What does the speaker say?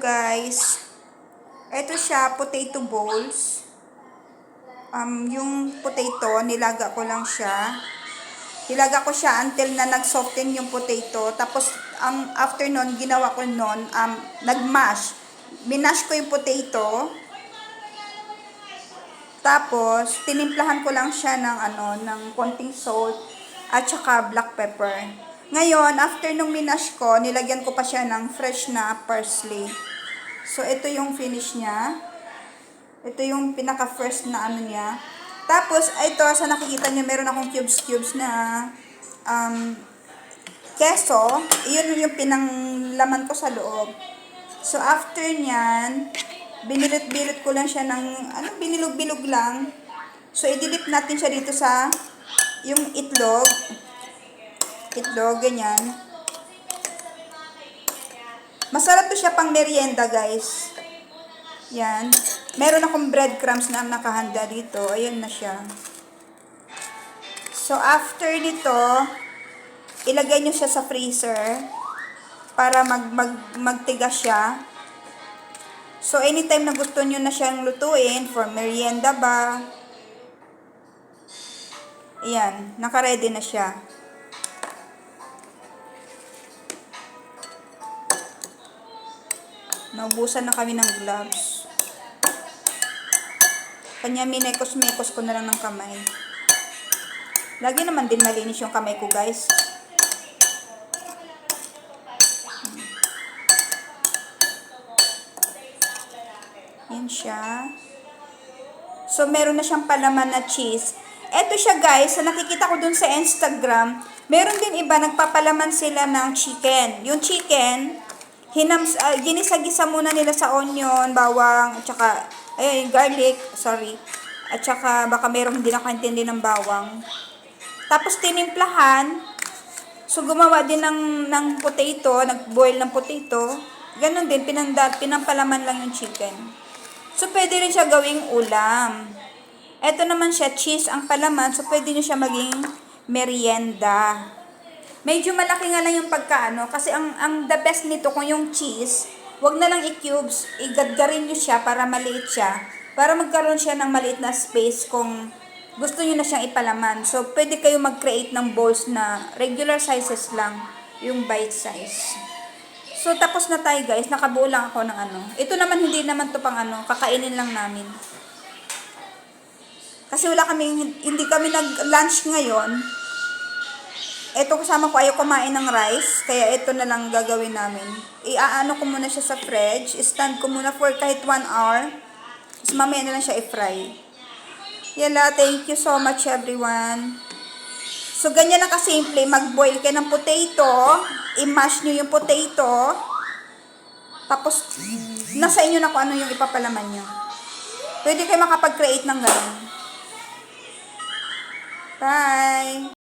guys. Ito siya, potato bowls. Yung potato, nilaga ko lang siya. Nilaga ko siya until na nag-soften yung potato. Tapos, ang after nun, ginawa ko nun, nag-mash. Minash ko yung potato. Tapos, tinimplahan ko lang siya ng konting salt at saka black pepper. Ngayon, after nung minash ko, nilagyan ko pa siya ng fresh na parsley. So, ito yung finish niya. Ito yung pinaka-first na niya. Tapos, ito, sa nakikita niyo, meron akong cubes na keso. Iyon yung pinanglaman ko sa loob. So, after nyan, binilot-bilot ko lang siya ng, binilog-bilog lang. So, idilip natin siya dito sa yung itlog. Itlog, ganyan. Masarap to siya pang merienda, guys. Yan. Meron akong breadcrumbs na nakahanda dito. Ayan na siya. So, after nito, ilagay nyo siya sa freezer para magtigas siya. So, anytime na gusto nyo na siyang lutuin, for merienda ba, ayan, naka-ready na siya. Naubusan na kami ng gloves. Kanya minekos-mekos ko na lang ng kamay. Lagi naman din malinis yung kamay ko, guys. Yan siya. So, meron na siyang palaman na cheese. Eto siya, guys, sa nakikita ko dun sa Instagram, meron din iba, nagpapalaman sila ng chicken. Yung chicken, ginisa-gisa muna nila sa onion, bawang, at saka, garlic, sorry. At saka, baka meron hindi nakaintindi ng bawang. Tapos, tinimplahan. So, gumawa din ng potato, nag-boil ng potato. Ganon din, pinampalaman lang yung chicken. So, pwede rin siya gawing ulam. Ito naman siya, cheese ang palaman. So, pwede nyo siya maging merienda. Medyo malaki nga lang yung pagkaano. Kasi ang the best nito kung yung cheese, wag na lang i-cubes. Igadgarin nyo siya para maliit siya. Para magkaroon siya ng maliit na space kung gusto nyo na siyang ipalaman. So, pwede kayo mag-create ng bowls na regular sizes lang. Yung bite size. So, tapos na tayo, guys. Nakabuo lang ako ng Ito naman, hindi naman to pang kakainin lang namin. Kasi hindi kami nag-lunch ngayon. Ito kasama ko, ayaw kumain ng rice. Kaya ito na lang gagawin namin. Iaano ko muna siya sa fridge. Stand ko muna for kahit 1 hour. Tapos mamaya na lang siya i-fry. Yala, thank you so much everyone. So, ganyan lang kasimple. Mag-boil kayo ng potato. I-mash nyo yung potato. Tapos, nasa inyo na kung ano yung ipapalaman nyo. Pwede kayo makapag-create ng ganun. Bye!